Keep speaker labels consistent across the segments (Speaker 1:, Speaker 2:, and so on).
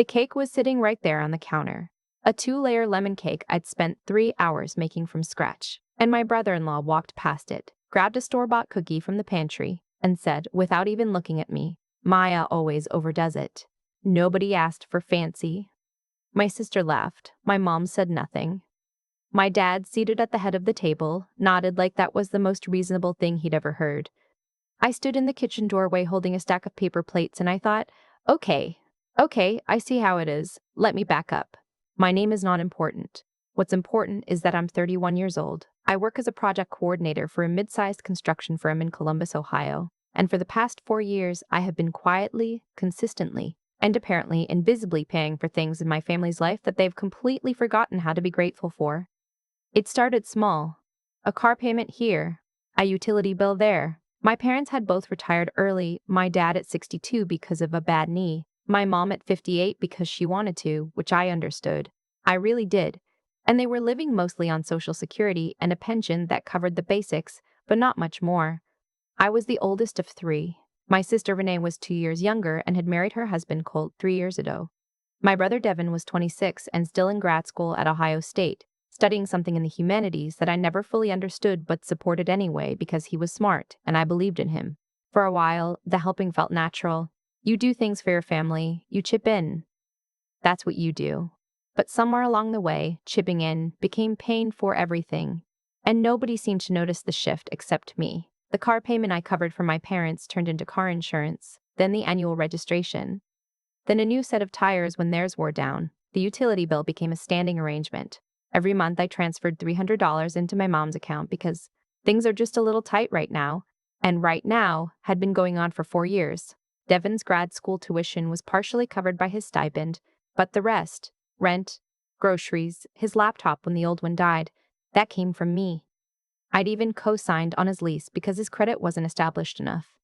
Speaker 1: The cake was sitting right there on the counter. A 2-layer lemon cake I'd spent 3 hours making from scratch. And my brother-in-law walked past it, grabbed a store-bought cookie from the pantry, and said, without even looking at me, "Maya always overdoes it. Nobody asked for fancy." My sister laughed. My mom said nothing. My dad, seated at the head of the table, nodded like that was the most reasonable thing he'd ever heard. I stood in the kitchen doorway holding a stack of paper plates, and I thought, okay, I see how it is. Let me back up. My name is not important. What's important is that I'm 31 years old. I work as a project coordinator for a mid-sized construction firm in Columbus, Ohio. And for the past 4 years, I have been quietly, consistently, and apparently invisibly paying for things in my family's life that they've completely forgotten how to be grateful for. It started small. A car payment here, a utility bill there. My parents had both retired early, my dad at 62 because of a bad knee, my mom at 58 because she wanted to, which I understood. I really did. And they were living mostly on Social Security and a pension that covered the basics, but not much more. I was the oldest of 3. My sister Renee was 2 years younger and had married her husband Colt 3 years ago. My brother Devin was 26 and still in grad school at Ohio State, studying something in the humanities that I never fully understood but supported anyway because he was smart and I believed in him. For a while, the helping felt natural. You do things for your family, you chip in. That's what you do. But somewhere along the way, chipping in became paying for everything. And nobody seemed to notice the shift except me. The car payment I covered for my parents turned into car insurance, then the annual registration. Then a new set of tires when theirs wore down. The utility bill became a standing arrangement. Every month I transferred $300 into my mom's account because things are just a little tight right now. And right now had been going on for 4 years. Devin's grad school tuition was partially covered by his stipend, but the rest, rent, groceries, his laptop when the old one died, that came from me. I'd even co-signed on his lease because his credit wasn't established enough.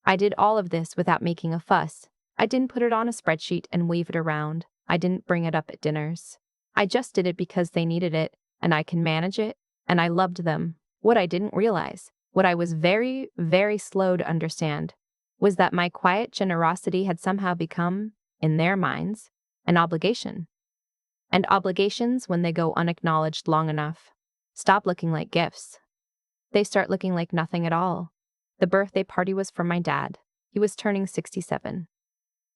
Speaker 1: I did all of this without making a fuss. I didn't put it on a spreadsheet and wave it around. I didn't bring it up at dinners. I just did it because they needed it, and I can manage it, and I loved them. What I didn't realize, what I was very, very slow to understand, was that my quiet generosity had somehow become, in their minds, an obligation. And obligations, when they go unacknowledged long enough, stop looking like gifts. They start looking like nothing at all. The birthday party was for my dad. He was turning 67.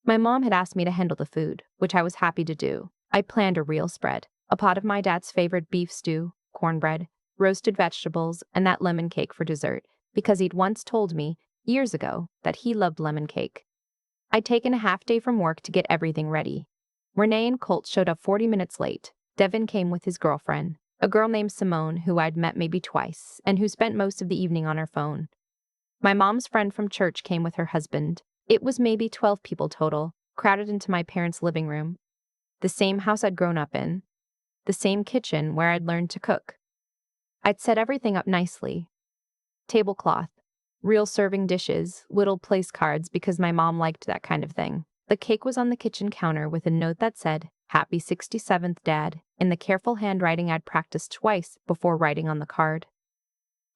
Speaker 1: My mom had asked me to handle the food, which I was happy to do. I planned a real spread, a pot of my dad's favorite beef stew, cornbread, roasted vegetables, and that lemon cake for dessert, because he'd once told me, years ago, that he loved lemon cake. I'd taken a half day from work to get everything ready. Renee and Colt showed up 40 minutes late. Devin came with his girlfriend, a girl named Simone who I'd met maybe twice, and who spent most of the evening on her phone. My mom's friend from church came with her husband. It was maybe 12 people total, crowded into my parents' living room. The same house I'd grown up in. The same kitchen where I'd learned to cook. I'd set everything up nicely. Tablecloth, real serving dishes, little place cards because my mom liked that kind of thing. The cake was on the kitchen counter with a note that said, "Happy 67th, Dad," in the careful handwriting I'd practiced twice before writing on the card.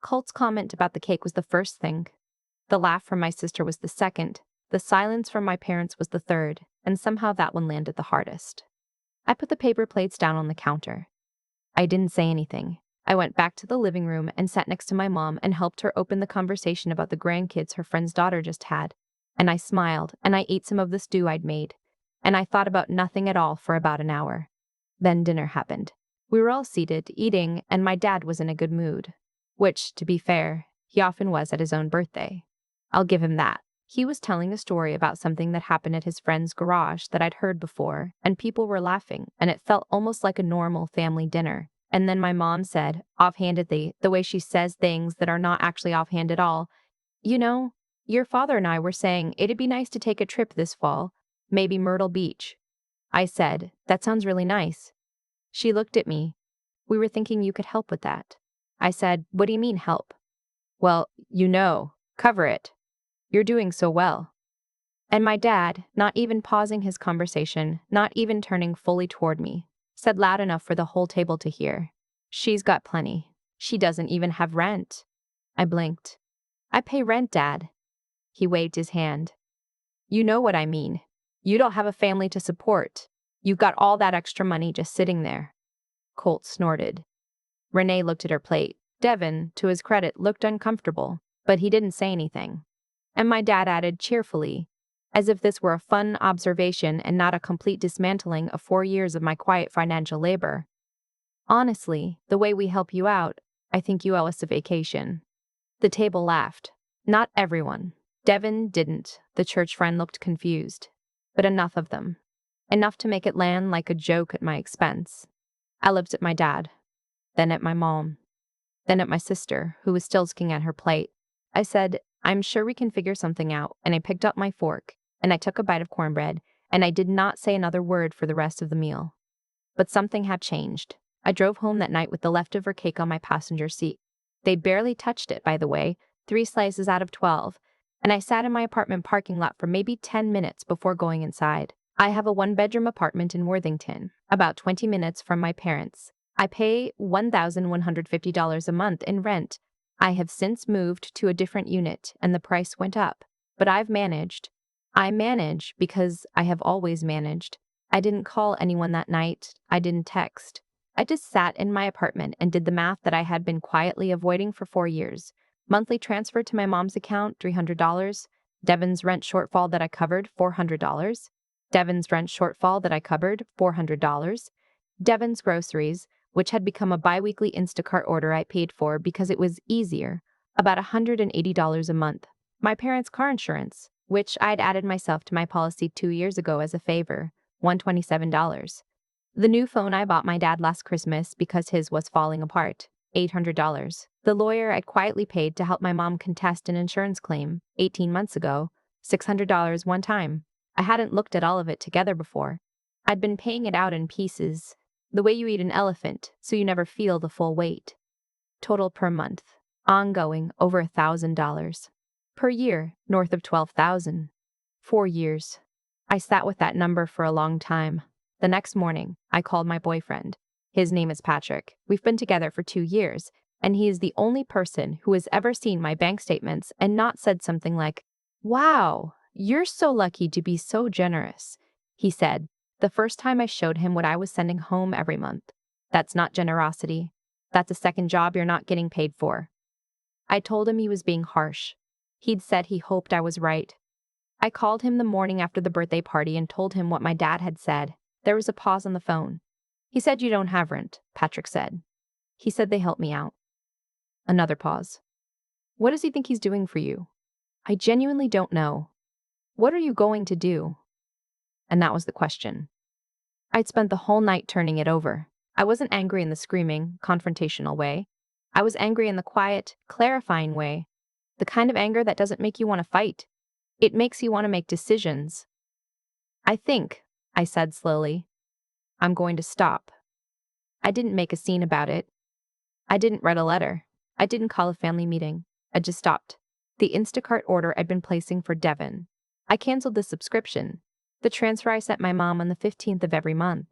Speaker 1: Colt's comment about the cake was the first thing. The laugh from my sister was the second. The silence from my parents was the third, and somehow that one landed the hardest. I put the paper plates down on the counter. I didn't say anything. I went back to the living room and sat next to my mom and helped her open the conversation about the grandkids her friend's daughter just had. And I smiled, and I ate some of the stew I'd made. And I thought about nothing at all for about an hour. Then dinner happened. We were all seated, eating, and my dad was in a good mood. Which, to be fair, he often was at his own birthday. I'll give him that. He was telling a story about something that happened at his friend's garage that I'd heard before, and people were laughing, and it felt almost like a normal family dinner. And then my mom said, offhandedly, the way she says things that are not actually offhand at all, "You know, your father and I were saying it'd be nice to take a trip this fall, maybe Myrtle Beach." I said, "That sounds really nice." She looked at me. "We were thinking you could help with that." I said, "What do you mean help?" "Well, cover it. You're doing so well." And my dad, not even pausing his conversation, not even turning fully toward me, said loud enough for the whole table to hear, "She's got plenty. She doesn't even have rent." I blinked. "I pay rent, Dad." He waved his hand. "You know what I mean. You don't have a family to support. You've got all that extra money just sitting there." Colt snorted. Renee looked at her plate. Devin, to his credit, looked uncomfortable, but he didn't say anything. And my dad added cheerfully, as if this were a fun observation and not a complete dismantling of 4 years of my quiet financial labor. "Honestly, the way we help you out, I think you owe us a vacation." The table laughed. Not everyone. Devin didn't. The church friend looked confused. But enough of them. Enough to make it land like a joke at my expense. I looked at my dad, then at my mom, then at my sister, who was still looking at her plate. I said, "I'm sure we can figure something out," and I picked up my fork, and I took a bite of cornbread, and I did not say another word for the rest of the meal. But something had changed. I drove home that night with the leftover cake on my passenger seat. They barely touched it, by the way, 3 slices out of 12, and I sat in my apartment parking lot for maybe 10 minutes before going inside. I have a 1-bedroom apartment in Worthington, about 20 minutes from my parents. I pay $1,150 a month in rent. I have since moved to a different unit, and the price went up. But I've managed. I manage because I have always managed. I didn't call anyone that night. I didn't text. I just sat in my apartment and did the math that I had been quietly avoiding for 4 years. Monthly transfer to my mom's account, $300. Devin's rent shortfall that I covered, $400. Devin's rent shortfall that I covered, $400. Devin's groceries, which had become a bi-weekly Instacart order I paid for because it was easier, about $180 a month. My parents' car insurance, which I'd added myself to my policy 2 years ago as a favor, $127. The new phone I bought my dad last Christmas because his was falling apart, $800. The lawyer I'd quietly paid to help my mom contest an insurance claim 18 months ago, $600 one time. I hadn't looked at all of it together before. I'd been paying it out in pieces, the way you eat an elephant, so you never feel the full weight. Total per month, ongoing, over $1,000. Per year, north of $12,000. 4 years. I sat with that number for a long time. The next morning, I called my boyfriend. His name is Patrick. We've been together for 2 years, and he is the only person who has ever seen my bank statements and not said something like, "Wow, you're so lucky to be so generous," he said, the first time I showed him what I was sending home every month. "That's not generosity. That's a second job you're not getting paid for." I told him he was being harsh. He'd said he hoped I was right. I called him the morning after the birthday party and told him what my dad had said. There was a pause on the phone. "He said you don't have rent," Patrick said. "He said they helped me out." Another pause. "What does he think he's doing for you?" "I genuinely don't know." "What are you going to do?" And that was the question. I'd spent the whole night turning it over. I wasn't angry in the screaming, confrontational way. I was angry in the quiet, clarifying way. The kind of anger that doesn't make you want to fight. It makes you want to make decisions. "I think," I said slowly, "I'm going to stop." I didn't make a scene about it. I didn't write a letter. I didn't call a family meeting. I just stopped. The Instacart order I'd been placing for Devin. I canceled the subscription. The transfer I sent my mom on the 15th of every month.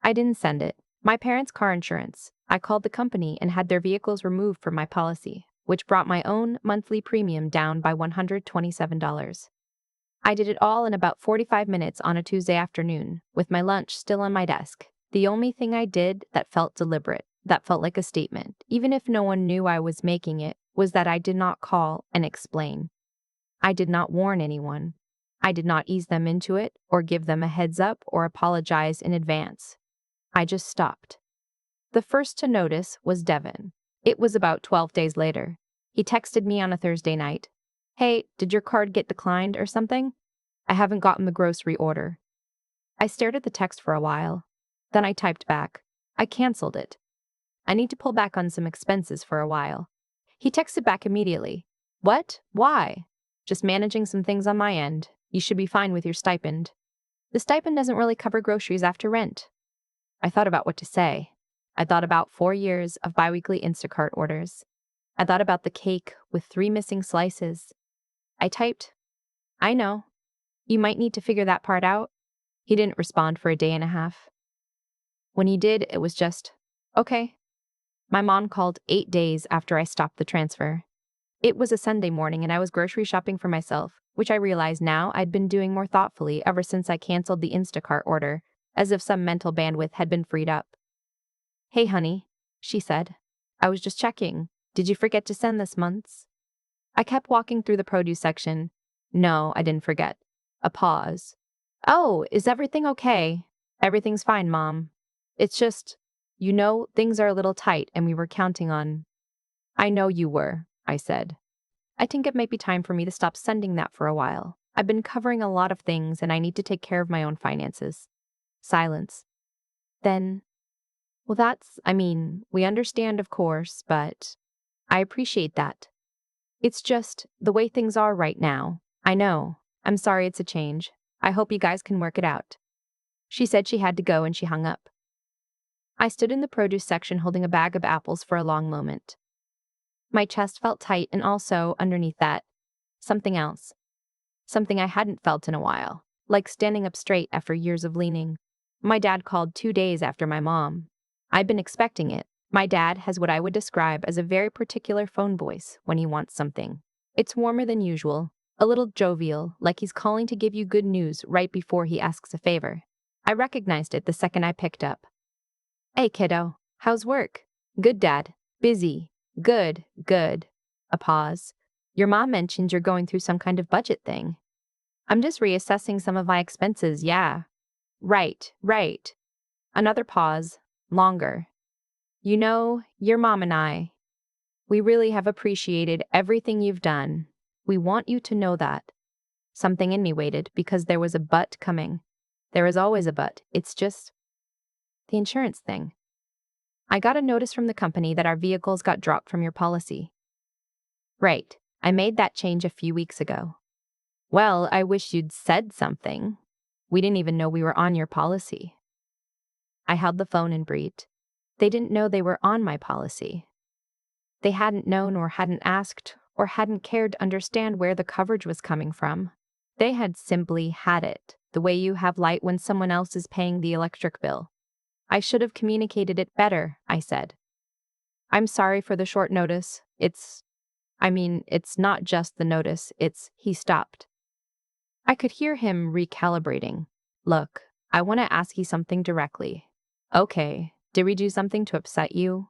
Speaker 1: I didn't send it. My parents' car insurance. I called the company and had their vehicles removed from my policy, which brought my own monthly premium down by $127. I did it all in about 45 minutes on a Tuesday afternoon, with my lunch still on my desk. The only thing I did that felt deliberate, that felt like a statement, even if no one knew I was making it, was that I did not call and explain. I did not warn anyone. I did not ease them into it or give them a heads up or apologize in advance. I just stopped. The first to notice was Devin. It was about 12 days later. He texted me on a Thursday night. "Hey, did your card get declined or something? I haven't gotten the grocery order." I stared at the text for a while. Then I typed back, "I canceled it. I need to pull back on some expenses for a while." He texted back immediately. "What? Why?" "Just managing some things on my end. You should be fine with your stipend." "The stipend doesn't really cover groceries after rent." I thought about what to say. I thought about 4 years of biweekly Instacart orders. I thought about the cake with 3 missing slices. I typed, "I know. You might need to figure that part out." He didn't respond for a day and a half. When he did, it was just, "Okay." My mom called 8 days after I stopped the transfer. It was a Sunday morning and I was grocery shopping for myself. which I realized now I'd been doing more thoughtfully ever since I canceled the Instacart order, as if some mental bandwidth had been freed up. "Hey, honey," she said. "I was just checking. Did you forget to send this month's?" I kept walking through the produce section. No, I didn't forget. A pause. "Oh, is everything okay?" "Everything's fine, Mom. It's just, things are a little tight and we were counting on—" "I know you were," I said. "I think it might be time for me to stop sending that for a while. I've been covering a lot of things and I need to take care of my own finances." Silence. Then, "Well, we understand, of course, but I appreciate that. It's just the way things are right now. I know. I'm sorry it's a change. I hope you guys can work it out." She said she had to go and she hung up. I stood in the produce section holding a bag of apples for a long moment. My chest felt tight and also, underneath that, something else. Something I hadn't felt in a while, like standing up straight after years of leaning. My dad called 2 days after my mom. I'd been expecting it. My dad has what I would describe as a very particular phone voice when he wants something. It's warmer than usual, a little jovial, like he's calling to give you good news right before he asks a favor. I recognized it the second I picked up. "Hey, kiddo. How's work?" "Good, Dad. Busy. Good, good." A pause. "Your mom mentioned you're going through some kind of budget thing." "I'm just reassessing some of my expenses, yeah." Right, right." Another pause. Longer. Your mom and we really have appreciated everything you've done. We want you to know that." Something in me waited because there was a but coming. There is always a but. It's just the insurance thing. "I got a notice from the company that our vehicles got dropped from your policy." "Right. I made that change a few weeks ago." "Well, I wish you'd said something. We didn't even know we were on your policy." I held the phone and breathed. They didn't know they were on my policy. They hadn't known or hadn't asked or hadn't cared to understand where the coverage was coming from. They had simply had it, the way you have light when someone else is paying the electric bill. "I should have communicated it better," I said. "I'm sorry for the short notice. It's not just the notice, he stopped. I could hear him recalibrating. "Look, I want to ask you something directly." "Okay, did we do something to upset you?"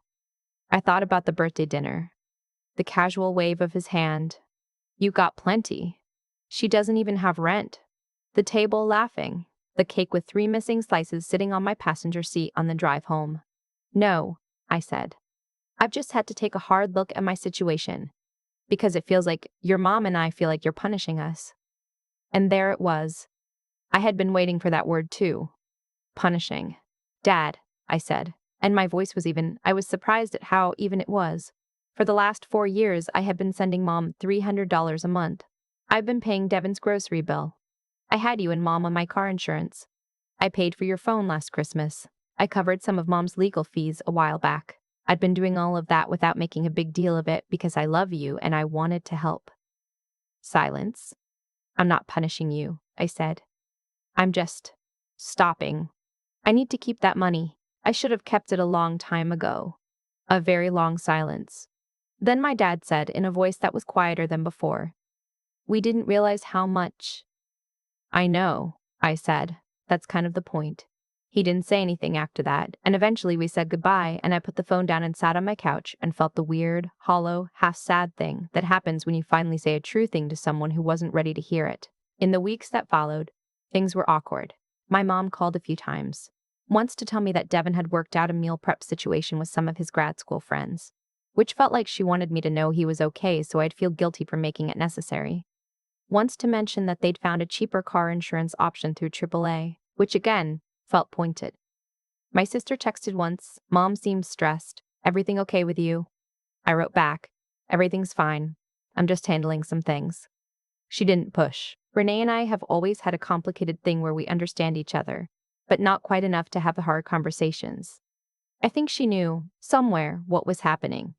Speaker 1: I thought about the birthday dinner. The casual wave of his hand. "You got plenty." She doesn't even have rent. The table laughing. The cake with 3 missing slices sitting on my passenger seat on the drive home. "No," I said. "I've just had to take a hard look at my situation. Because it feels like your mom and I feel like you're punishing us." And there it was. I had been waiting for that word too. Punishing. "Dad," I said, and my voice was even. I was surprised at how even it was. For the last 4 years, I had been sending Mom $300 a month. I've been paying Devin's grocery bill. I had you and Mom on my car insurance. I paid for your phone last Christmas. I covered some of Mom's legal fees a while back. I'd been doing all of that without making a big deal of it because I love you and I wanted to help." Silence. "I'm not punishing you," I said. "I'm just stopping. I need to keep that money. I should have kept it a long time ago." A very long silence. Then my dad said in a voice that was quieter than before, "We didn't realize how much." "I know," I said. "That's kind of the point." He didn't say anything after that, and eventually we said goodbye, and I put the phone down and sat on my couch and felt the weird, hollow, half-sad thing that happens when you finally say a true thing to someone who wasn't ready to hear it. In the weeks that followed, things were awkward. My mom called a few times. Once to tell me that Devin had worked out a meal prep situation with some of his grad school friends, which felt like she wanted me to know he was okay so I'd feel guilty for making it necessary. Once to mention that they'd found a cheaper car insurance option through AAA, which again felt pointed. My sister texted once, "Mom seems stressed. Everything okay with you?" I wrote back, "Everything's fine. I'm just handling some things." She didn't push. Renee and I have always had a complicated thing where we understand each other, but not quite enough to have the hard conversations. I think she knew, somewhere, what was happening.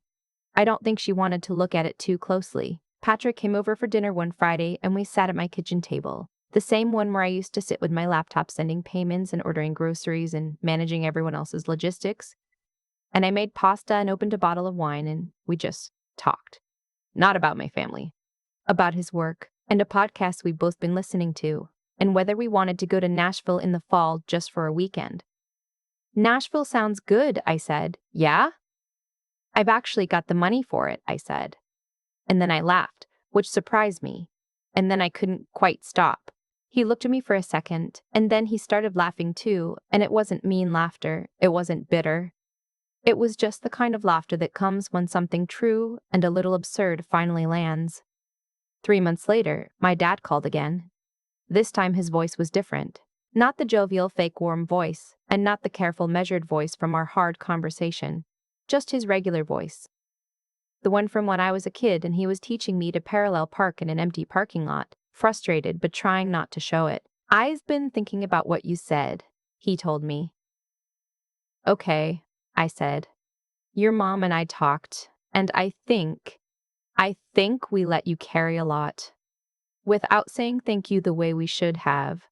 Speaker 1: I don't think she wanted to look at it too closely. Patrick came over for dinner one Friday and we sat at my kitchen table. The same one where I used to sit with my laptop sending payments and ordering groceries and managing everyone else's logistics. And I made pasta and opened a bottle of wine and we just talked. Not about my family. About his work. and a podcast we've both been listening to, and whether we wanted to go to Nashville in the fall just for a weekend. Nashville sounds good, I said. Yeah? I've actually got the money for it, I said. And then I laughed, which surprised me. And then I couldn't quite stop. He looked at me for a second, and then he started laughing too, and it wasn't mean laughter, it wasn't bitter. It was just the kind of laughter that comes when something true and a little absurd finally lands. 3 months later, my dad called again. This time his voice was different. Not the jovial, fake warm voice, and not the careful, measured voice from our hard conversation. Just his regular voice. The one from when I was a kid and he was teaching me to parallel park in an empty parking lot, frustrated but trying not to show it. I've been thinking about what you said, he told me. Okay, I said. Your mom and I talked, and I think we let you carry a lot. Without saying thank you the way we should have.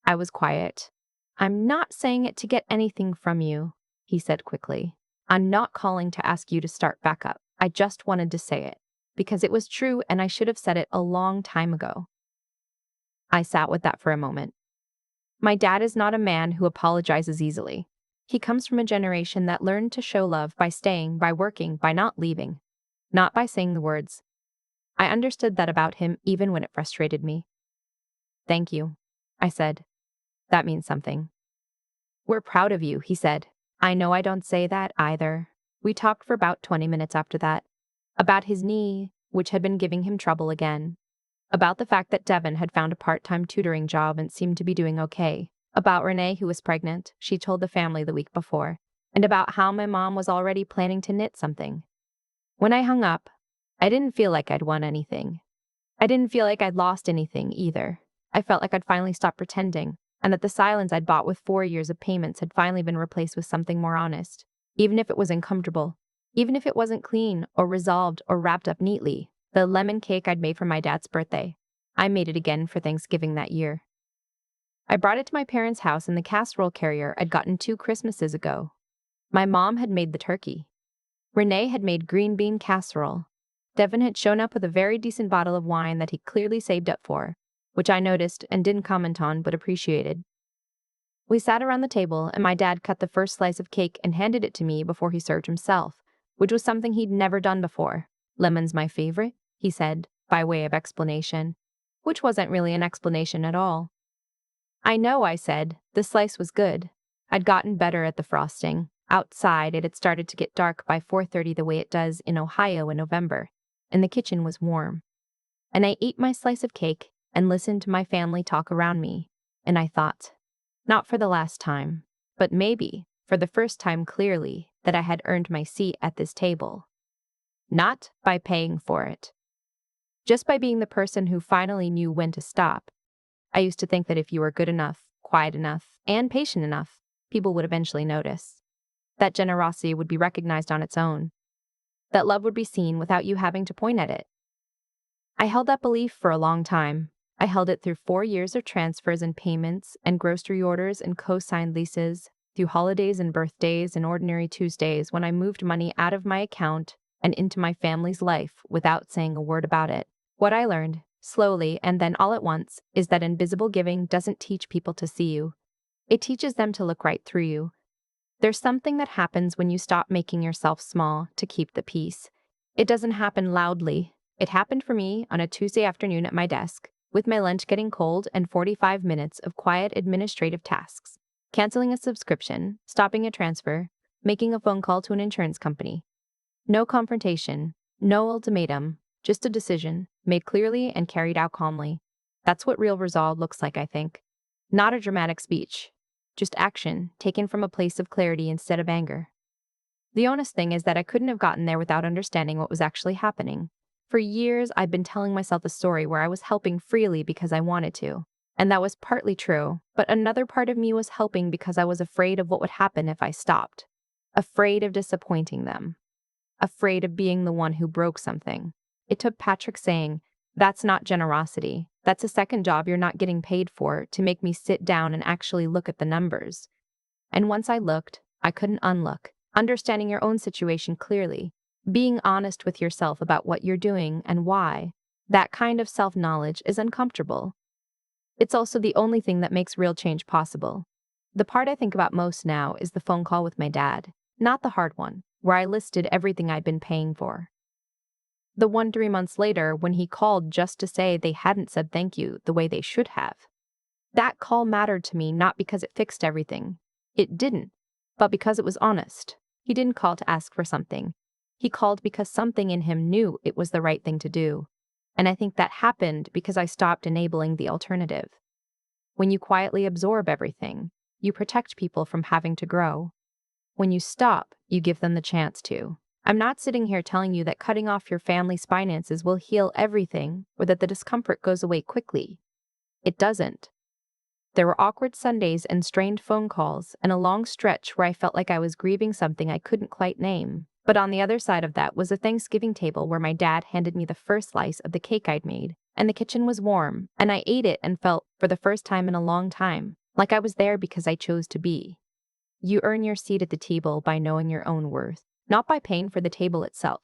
Speaker 1: I was quiet. I'm not saying it to get anything from you, he said quickly. I'm not calling to ask you to start back up. I just wanted to say it, because it was true and I should have said it a long time ago. I sat with that for a moment. My dad is not a man who apologizes easily. He comes from a generation that learned to show love by staying, by working, by not leaving, not by saying the words. I understood that about him even when it frustrated me. Thank you, I said. That means something. We're proud of you, he said. I know I don't say that either. We talked for about 20 minutes after that. About his knee, which had been giving him trouble again. About the fact that Devin had found a part-time tutoring job and seemed to be doing okay. About Renee, who was pregnant, she told the family the week before. And about how my mom was already planning to knit something. When I hung up, I didn't feel like I'd won anything. I didn't feel like I'd lost anything either. I felt like I'd finally stopped pretending, and that the silence I'd bought with 4 years of payments had finally been replaced with something more honest. Even if it was uncomfortable. Even if it wasn't clean, or resolved, or wrapped up neatly. The lemon cake I'd made for my dad's birthday. I made it again for Thanksgiving that year. I brought it to my parents' house in the casserole carrier I'd gotten 2 Christmases ago. My mom had made the turkey. Renee had made green bean casserole. Devin had shown up with a very decent bottle of wine that he clearly saved up for, which I noticed and didn't comment on but appreciated. We sat around the table and my dad cut the first slice of cake and handed it to me before he served himself, which was something he'd never done before. Lemon's my favorite, he said, by way of explanation, which wasn't really an explanation at all. I know, I said. The slice was good. I'd gotten better at the frosting. Outside, it had started to get dark by 4:30 the way it does in Ohio in November, and the kitchen was warm. And I ate my slice of cake and listened to my family talk around me, and I thought, not for the last time, but maybe, for the first time clearly, that I had earned my seat at this table. Not by paying for it. Just by being the person who finally knew when to stop. I used to think that if you were good enough, quiet enough, and patient enough, people would eventually notice. That generosity would be recognized on its own. That love would be seen without you having to point at it. I held that belief for a long time. I held it through 4 years of transfers and payments and grocery orders and co-signed leases, through holidays and birthdays and ordinary Tuesdays when I moved money out of my account and into my family's life without saying a word about it. What I learned, slowly and then all at once, is that invisible giving doesn't teach people to see you. It teaches them to look right through you. There's something that happens when you stop making yourself small to keep the peace. It doesn't happen loudly. It happened for me on a Tuesday afternoon at my desk, with my lunch getting cold and 45 minutes of quiet administrative tasks. Canceling a subscription, stopping a transfer, making a phone call to an insurance company. No confrontation, no ultimatum, just a decision, made clearly and carried out calmly. That's what real resolve looks like, I think. Not a dramatic speech. Just action, taken from a place of clarity instead of anger. The honest thing is that I couldn't have gotten there without understanding what was actually happening. For years, I'd been telling myself a story where I was helping freely because I wanted to. And that was partly true, but another part of me was helping because I was afraid of what would happen if I stopped. Afraid of disappointing them. Afraid of being the one who broke something. It took Patrick saying, "That's not generosity. That's a second job you're not getting paid for," to make me sit down and actually look at the numbers. And once I looked, I couldn't unlook. Understanding your own situation clearly. Being honest with yourself about what you're doing and why. That kind of self-knowledge is uncomfortable. It's also the only thing that makes real change possible. The part I think about most now is the phone call with my dad, not the hard one, where I listed everything I'd been paying for. The one 3 months later when he called just to say they hadn't said thank you the way they should have. That call mattered to me not because it fixed everything. It didn't, but because it was honest. He didn't call to ask for something. He called because something in him knew it was the right thing to do. And I think that happened because I stopped enabling the alternative. When you quietly absorb everything, you protect people from having to grow. When you stop, you give them the chance to. I'm not sitting here telling you that cutting off your family's finances will heal everything or that the discomfort goes away quickly. It doesn't. There were awkward Sundays and strained phone calls and a long stretch where I felt like I was grieving something I couldn't quite name. But on the other side of that was a Thanksgiving table where my dad handed me the first slice of the cake I'd made, and the kitchen was warm, and I ate it and felt, for the first time in a long time, like I was there because I chose to be. You earn your seat at the table by knowing your own worth, not by paying for the table itself.